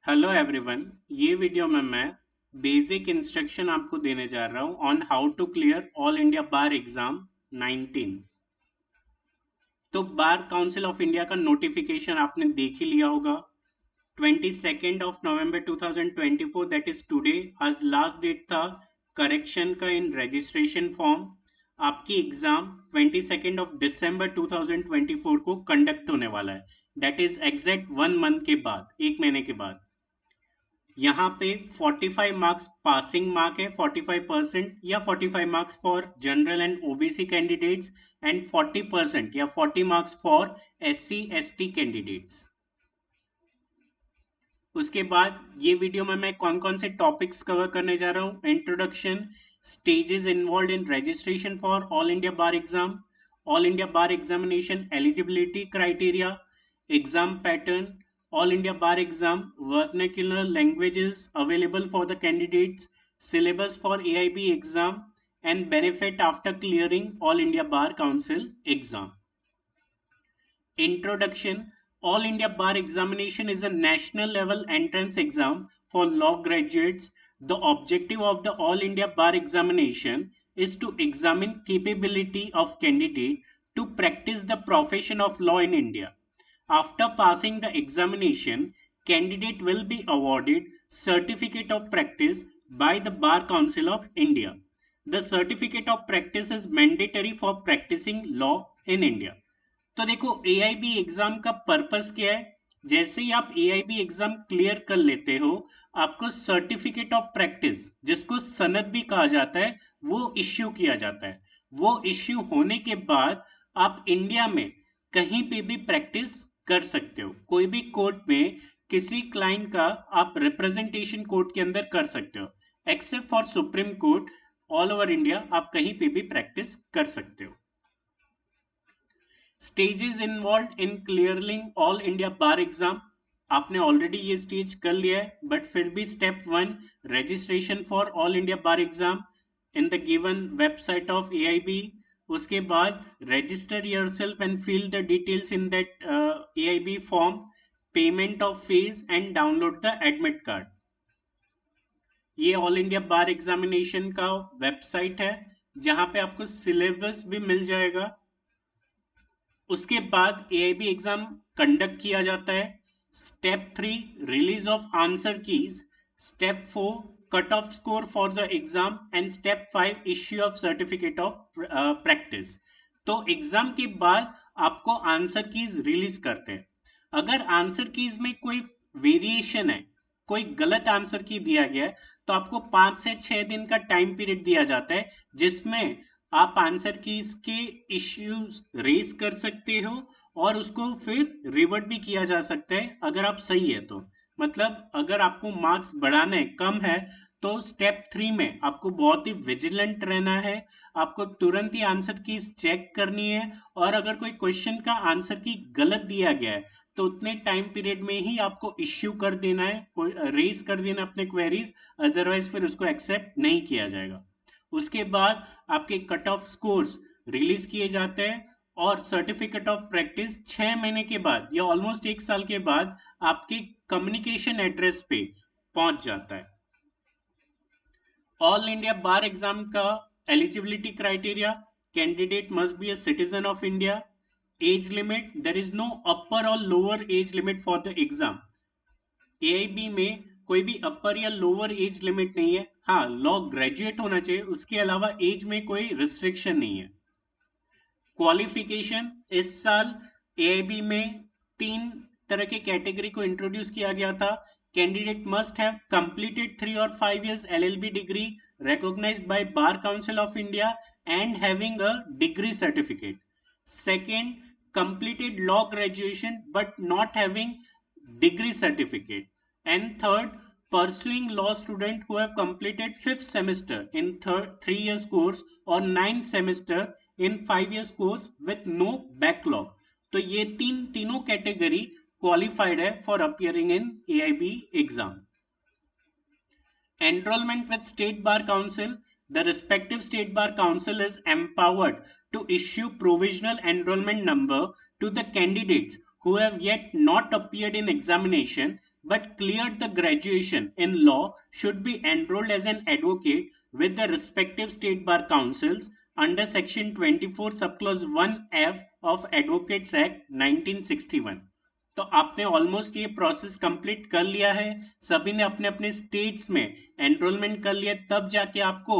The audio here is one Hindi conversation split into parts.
Hello everyone. ये वीडियो में मैं बेसिक इंस्ट्रक्शन आपको देने जा रहा हूँ on how to clear all India bar exam 19। तो बार काउंसिल ऑफ इंडिया का नोटिफिकेशन आपने देख ही लिया होगा। 22 नवंबर 2024 दैट इज टुडे आज लास्ट डेट था करेक्शन का इन रजिस्ट्रेशन फॉर्म। आपकी एग्जाम 22 दिसंबर 2024 को कंडक्ट होने वाला है। दैट इज एग्जैक्ट 1 मंथ के बाद, 1 महीने के बाद। यहाँ पे 45 मार्क्स पासिंग मार्क है, 45% या 45 marks for general and OBC candidates and 40% या 40 marks for SC ST candidates. उसके बाद ये वीडियो में मैं कौन कौन से टॉपिक्स कवर करने जा रहा हूँ। Introduction, stages involved in registration for all India bar exam, all India bar examination eligibility criteria, exam pattern, all India bar exam vernacular languages available for the candidates, syllabus for AIB exam and benefit after clearing all India Bar Council exam. Introduction. All India Bar Examination is a national level entrance exam for law graduates. The objective of the All India Bar Examination is to examine capability of candidate to practice the profession of law in India. After passing the examination, candidate will be awarded certificate of practice by the Bar Council of India. The certificate of practice is mandatory for practicing law in India. तो देखो AIB एग्जाम का पर्पस क्या है। जैसे ही आप AIB एग्जाम क्लियर कर लेते हो, आपको सर्टिफिकेट ऑफ प्रैक्टिस, जिसको सनद भी कहा जाता है, वो इश्यू किया जाता है। वो इश्यू होने के बाद आप इंडिया में कहीं पे भी प्रैक्टिस कर सकते हो। कोई भी कोर्ट में किसी क्लाइंट का आप रिप्रेजेंटेशन कोर्ट के अंदर कर सकते हो, except for Supreme Court. All over India आप कहीं पे भी प्रैक्टिस कर सकते हो। Stages involved in clearing all India bar exam, आपने ऑलरेडी ये स्टेज कर लिया है, बट फिर भी step 1 registration for all India bar exam in the given website of AIB। उसके बाद register yourself and fill the details in that AIB form, payment of fees and download the admit card. ये ऑल इंडिया बार एग्जामिनेशन का वेबसाइट है, जहां पे आपको सिलेबस भी मिल जाएगा। उसके बाद AIB एग्जाम कंडक्ट किया जाता है। Step 3 release of answer keys, step 4 cut off score for the exam and step 5 issue of certificate of practice. तो एग्जाम के बाद आपको आंसर कीज रिलीज करते हैं। अगर आंसर कीज में कोई वेरिएशन है, कोई गलत आंसर की दिया गया है, तो आपको 5 से 6 दिन का टाइम पीरियड दिया जाता है, जिसमें आप आंसर कीज के इश्यूज रेज कर सकते हो और उसको फिर रिवर्ट भी किया जा सकता है अगर आप सही है तो। मतलब अगर आपको मार्क्स बढ़ाने कम है, तो स्टेप 3 में आपको बहुत ही विजिलेंट रहना है। आपको तुरंत ही आंसर कीज चेक करनी है, और अगर कोई क्वेश्चन का आंसर की गलत दिया गया है, तो उतने टाइम पीरियड में ही आपको इश्यू कर देना है, रेज कर देना अपने क्वेरीज, अदरवाइज फिर उसको एक्सेप्ट नहीं किया जाएगा। उसके बाद आपके कट ऑफ स्कोर्स रिलीज किए जाते हैं, और सर्टिफिकेट ऑफ प्रैक्टिस 6 महीने के बाद या ऑलमोस्ट 1 साल के बाद आपके कम्युनिकेशन एड्रेस पे पहुंच जाता है। ऑल इंडिया बार एग्जाम का eligibility criteria, candidate must be a citizen of India. Age limit, there is no upper और lower age limit for the exam. AIB में कोई भी अपर या लोअर एज लिमिट नहीं है। हाँ, लॉ ग्रेजुएट होना चाहिए, उसके अलावा एज में कोई रिस्ट्रिक्शन नहीं है। क्वालिफिकेशन, इस साल AIB में 3 तरह के कैटेगरी को इंट्रोड्यूस किया गया था। कैंडिडेट मस्ट हैव कंप्लीटेड 3 और 5 years LLB degree recognized by Bar Council of India and having a degree certificate. Second, completed law graduation but not having degree certificate. And third, pursuing law student who have completed 5th semester in 3 years course or 9th semester in 5 years course with no backlog. तो ये तीनों कैटेगरी क्वालिफाइड है for appearing in AIB exam. Enrollment with State Bar Council, the respective State Bar Council is empowered to issue provisional enrollment number to the candidates who have yet not appeared in examination but cleared the graduation in law should be enrolled as an advocate with the respective state bar councils under section 24 subclause 1F of Advocates Act 1961. तो आपने ऑलमोस्ट ये प्रोसेस कंप्लीट कर लिया है, सभी ने अपने अपने स्टेट्स में एनरोलमेंट कर लिया, तब जाके आपको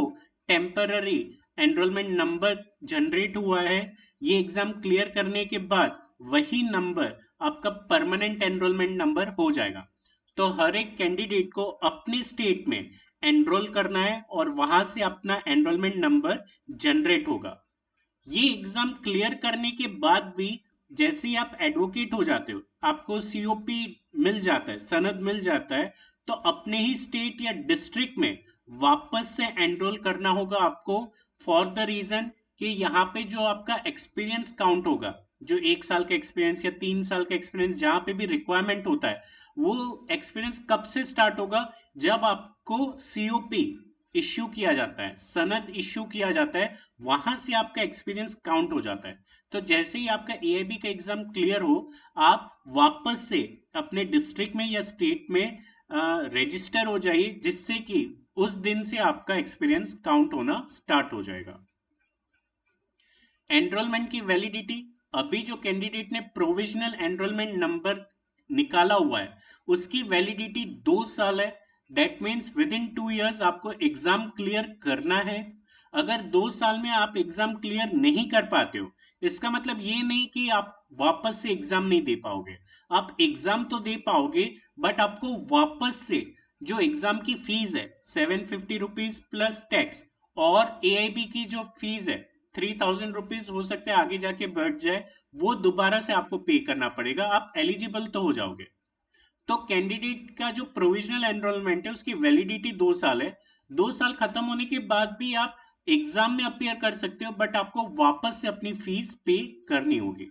टेम्पररी एनरोलमेंट नंबर जनरेट हुआ है। ये एग्जाम क्लियर करने के बाद वही नंबर आपका परमानेंट एनरोलमेंट नंबर हो जाएगा। तो हर एक कैंडिडेट को अपने स्टेट में एनरोल करना है और वहां से अपना एनरोलमेंट नंबर जनरेट होगा। ये एग्जाम क्लियर करने के बाद भी जैसे ही आप एडवोकेट हो जाते हो, आपको सीओपी मिल जाता है, सनद मिल जाता है, तो अपने ही स्टेट या डिस्ट्रिक्ट में वापस से एनरोल करना होगा आपको, फॉर द रीजन कि यहाँ पे जो आपका एक्सपीरियंस काउंट होगा, जो 1 साल का एक्सपीरियंस या 3 साल का एक्सपीरियंस जहाँ पे भी रिक्वायरमेंट होता है, वो एक्सपीरियंस कब से स्टार्ट होगा, जब आपको सीओपी इश्यू किया जाता है, सनद इश्यू किया जाता है, वहां से आपका एक्सपीरियंस काउंट हो जाता है। तो जैसे ही आपका एआईबी का एग्जाम क्लियर हो, आप वापस से अपने डिस्ट्रिक्ट में या स्टेट में रजिस्टर हो जाइए, जिससे कि उस दिन से आपका एक्सपीरियंस काउंट होना स्टार्ट हो जाएगा। एनरोलमेंट की वैलिडिटी, अभी जो कैंडिडेट ने प्रोविजनल एनरोलमेंट नंबर निकाला हुआ है उसकी वैलिडिटी 2 साल है। That means with in 2 years आपको एग्जाम क्लियर करना है। अगर 2 साल में आप एग्जाम क्लियर नहीं कर पाते हो, इसका मतलब ये नहीं कि आप वापस से एग्जाम नहीं दे पाओगे, आप एग्जाम तो दे पाओगे, बट आपको वापस से जो एग्जाम की फीस है 750 रुपीज प्लस टैक्स, और एआईबी की जो फीस है 3000 रुपीज, हो सकता है आगे जाके बढ़ जाए, वो दोबारा से आपको पे करना पड़ेगा। आप एलिजिबल तो हो जाओगे। तो कैंडिडेट का जो प्रोविजनल एनरोलमेंट है उसकी वैलिडिटी 2 साल है। 2 साल खत्म होने के बाद भी आप एग्जाम में अपियर कर सकते हो, बट आपको वापस से अपनी फीस पे करनी होगी।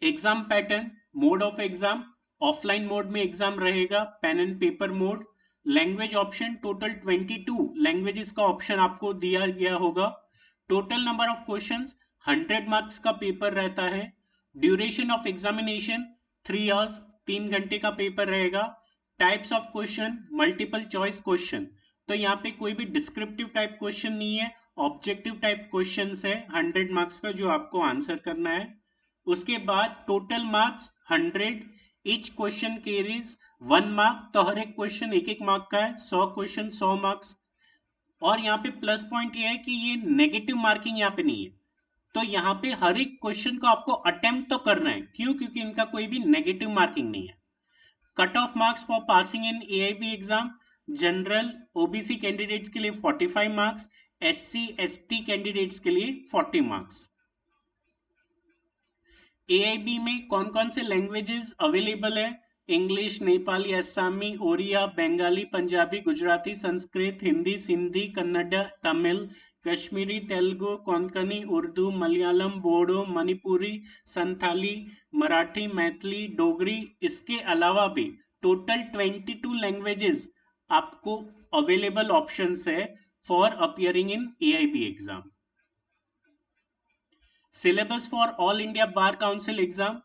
Exam pattern, mode of exam, offline mode में एग्जाम रहेगा, pen and paper mode. Language option, total 22 languages का ऑप्शन आपको दिया गया होगा। Total number of questions 100 marks का पेपर रहता है। ड्यूरेशन ऑफ एग्जामिनेशन 3 आवर्स, 3 घंटे का पेपर रहेगा। Types of question, multiple choice question, तो यहाँ पे कोई भी डिस्क्रिप्टिव टाइप क्वेश्चन नहीं है, ऑब्जेक्टिव टाइप क्वेश्चन है 100 मार्क्स का जो आपको आंसर करना है। उसके बाद total marks 100, each question carries 1 mark, तो हर एक क्वेश्चन 1-1 मार्क का है, 100 क्वेश्चन 100 मार्क्स। और यहाँ पे प्लस पॉइंट ये है कि ये नेगेटिव मार्किंग यहाँ पे नहीं है, तो यहाँ पे हर एक क्वेश्चन को आपको अटेम्प्ट तो करना है। क्यों? क्योंकि इनका कोई भी नेगेटिव मार्किंग नहीं है। Cut off marks for passing in AIB exam, general OBC candidates के लिए 45 मार्क्स, एससी एसटी कैंडिडेट्स के लिए 40 मार्क्स। एआईबी में कौन कौन से लैंग्वेजेस अवेलेबल है? इंग्लिश, नेपाली, असमी, ओरिया, बंगाली, पंजाबी, गुजराती, संस्कृत, हिंदी, सिंधी, कन्नड़, तमिल, कश्मीरी, तेलुगु, कोंकणी, उर्दू, मलयालम, बोडो, मणिपुरी, संथाली, मराठी, मैथिली, डोगरी। इसके अलावा भी टोटल 22 लैंग्वेजेस आपको अवेलेबल ऑप्शंस है for appearing in AIB exam. Syllabus for all India bar council exam,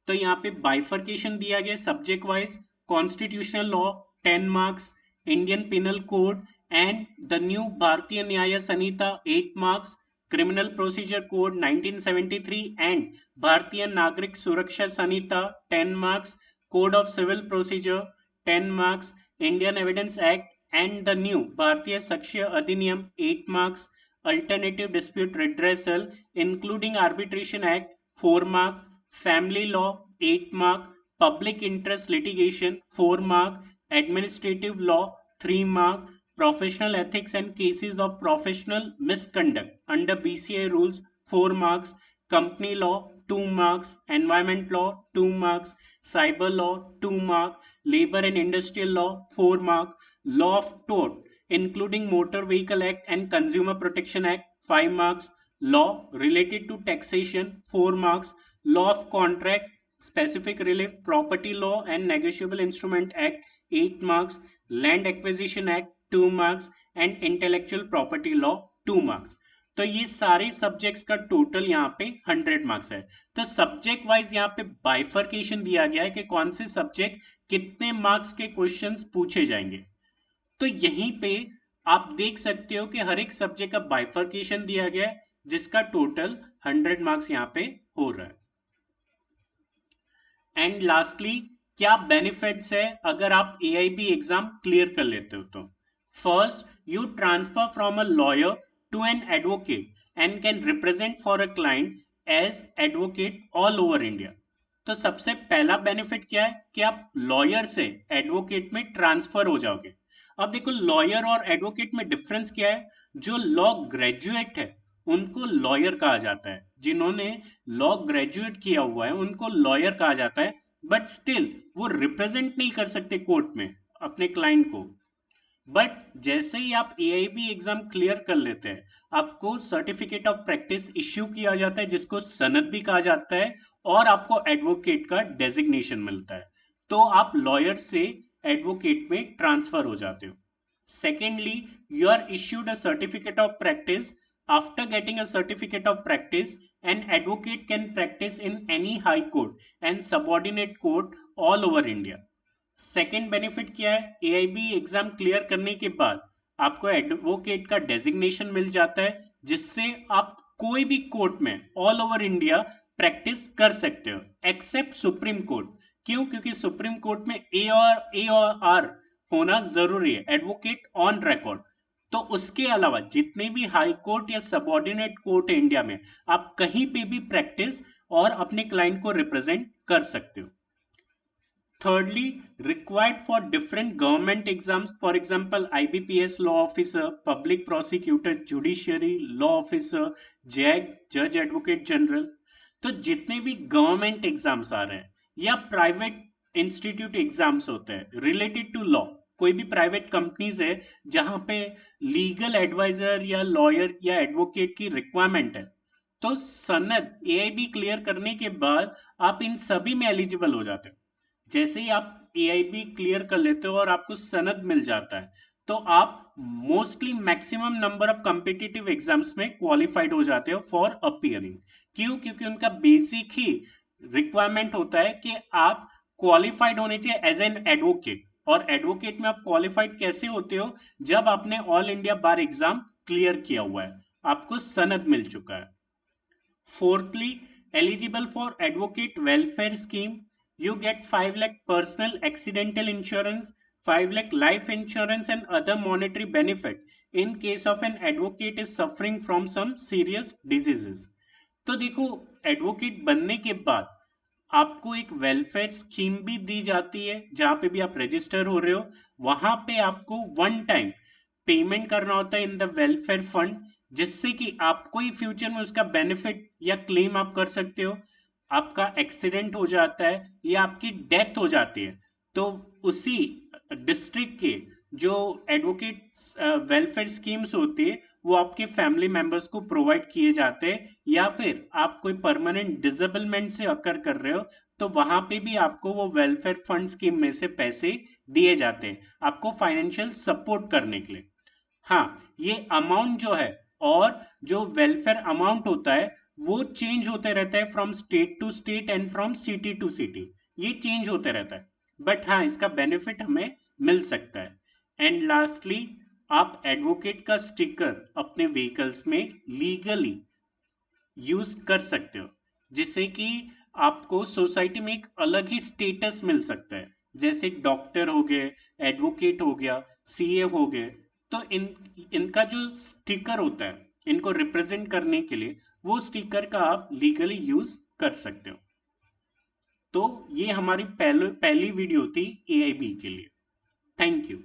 तो यहाँ पे बाइफर्केशन दिया गया subject wise. Constitutional law 10 marks, Indian penal code and the new भारतीय Nyaya Sanhita 8 marks, criminal procedure code 1973 and Bharatiya Nagarik Suraksha Sanhita 10 marks, code of civil procedure 10 marks, Indian evidence act and the new Bharatiya Sakshya Adhiniyam 8 marks, alternative dispute redressal including arbitration act 4 mark, family law 8 mark, public interest litigation 4 mark, administrative law 3 mark, professional ethics and cases of professional misconduct under BCI rules 4 marks, company law 2 marks, environment law 2 marks, cyber law 2 mark, labor and industrial law 4 mark, law of tort including motor vehicle act and consumer protection act 5 marks, law related to taxation 4 marks, law of contract, specific relief, property law and negotiable instrument act 8 marks, land acquisition act 2 marks and intellectual property law 2 marks। तो ये सारे सब्जेक्ट्स का टोटल यहाँ पे 100 मार्क्स है। तो सब्जेक्ट वाइज यहाँ पे बाइफर्केशन दिया गया है कि कौन से सब्जेक्ट कितने मार्क्स के क्वेश्चंस पूछे जाएंगे। तो यहीं पे आप देख सकते हो कि हर एक सब्जेक्ट का बाइफर्केशन दिया गया है, जिसका टोटल 100 मार्क्स यहाँ पे हो रहा है। एंड लास्टली, क्या बेनिफिट्स है अगर आप एआईबी एग्जाम क्लियर कर लेते हो? तो first, you transfer from a lawyer to an advocate and can represent for a client as advocate all over India. तो सबसे पहला बेनिफिट क्या है कि आप लॉयर से एडवोकेट में ट्रांसफर हो जाओगे। अब देखो, लॉयर और एडवोकेट में डिफरेंस क्या है। जो लॉ ग्रेजुएट है उनको लॉयर कहा जाता है, जिन्होंने लॉ ग्रेजुएट किया हुआ है उनको लॉयर कहा जाता है, बट स्टिल वो रिप्रेजेंट नहीं कर सकते कोर्ट में अपने क्लाइंट को। बट जैसे ही आप एआईबी एग्जाम क्लियर कर लेते हैं, आपको सर्टिफिकेट ऑफ प्रैक्टिस इश्यू किया जाता है, जिसको सनद भी कहा जाता है, और आपको एडवोकेट का डेजिग्नेशन मिलता है। तो आप लॉयर से एडवोकेट में ट्रांसफर हो जाते हो। Secondly, you are issued a certificate of practice. After getting a certificate of practice, an advocate can practice in any high court and subordinate court all over India. Second benefit क्या है, एआईबी एग्जाम क्लियर करने के बाद आपको एडवोकेट का डेजिग्नेशन मिल जाता है, जिससे आप कोई भी कोर्ट में ऑल ओवर इंडिया प्रैक्टिस कर सकते हो, एक्सेप्ट सुप्रीम कोर्ट। क्यों? क्योंकि सुप्रीम कोर्ट में ए और आर होना जरूरी है, एडवोकेट ऑन रिकॉर्ड। तो उसके अलावा जितने भी हाई कोर्ट या सबऑर्डिनेट कोर्ट है इंडिया में, आप कहीं पे भी प्रैक्टिस और अपने क्लाइंट को रिप्रेजेंट कर सकते हो। Thirdly, required for different government exams, for example, IBPS law officer, public prosecutor, judiciary law officer, JAG, judge advocate general। तो जितने भी गवर्नमेंट एग्जाम्स आ रहे हैं या प्राइवेट इंस्टीट्यूट एग्जाम्स होते हैं रिलेटेड टू लॉ, कोई भी प्राइवेट कंपनीज है जहां पे लीगल एडवाइजर या लॉयर या एडवोकेट की रिक्वायरमेंट है, तो सनद एआईबी क्लियर करने के बाद आप इन सभी में एलिजिबल हो जाते हो। जैसे ही आप एआईबी क्लियर कर लेते हो और आपको सनद मिल जाता है, तो आप mostly maximum number of competitive exams में क्वालिफाइड हो जाते हो फॉर अपियरिंग। क्यों? क्योंकि उनका बेसिक ही रिक्वायरमेंट होता है कि आप क्वालिफाइड होने चाहिए एज एन एडवोकेट। और एडवोकेट में आप क्वालिफाइड कैसे होते हो? जब आपने all India bar exam clear किया हुआ है, आपको सनद मिल चुका है। Fourthly, eligible for advocate welfare scheme, you get 5 lakh personal accidental insurance, 5 lakh life insurance and other monetary benefit in case of an advocate is suffering from some serious diseases। तो देखो, एडवोकेट बनने के बाद आपको एक वेलफेयर स्कीम भी दी जाती है, जहां पे भी आप रजिस्टर हो रहे हो वहां पे आपको वन टाइम पेमेंट करना होता है इन द वेलफेयर फंड, जिससे कि आपको ही फ्यूचर में उसका बेनिफिट या क्लेम आप कर सकते हो। आपका एक्सीडेंट हो जाता है या आपकी डेथ हो जाती है, तो उसी डिस्ट्रिक्ट के जो एडवोकेट वेलफेयर स्कीम्स होती है वो आपके फैमिली मेंबर्स को प्रोवाइड किए जाते हैं। या फिर आप कोई परमानेंट डिसेबलमेंट से अकर कर रहे हो, तो वहां पे भी आपको वो वेलफेयर फंड स्कीम में से पैसे दिए जाते हैं आपको फाइनेंशियल सपोर्ट करने के लिए। हाँ, ये अमाउंट जो है और जो वेलफेयर अमाउंट होता है वो चेंज होते रहता है from state to state and from city to city, ये चेंज होते रहता है। बट हाँ, इसका बेनिफिट हमें मिल सकता है। एंड लास्टली, आप एडवोकेट का स्टिकर अपने व्हीकल्स में लीगली यूज कर सकते हो, जिससे कि आपको सोसाइटी में एक अलग ही स्टेटस मिल सकता है। जैसे डॉक्टर हो गए, एडवोकेट हो गया, सीए हो गए, तो इनका जो स्टिकर होता है इनको रिप्रेजेंट करने के लिए, वो स्टिकर का आप लीगली यूज कर सकते हो। तो ये हमारी पहली वीडियो थी एआईबी के लिए। Thank you.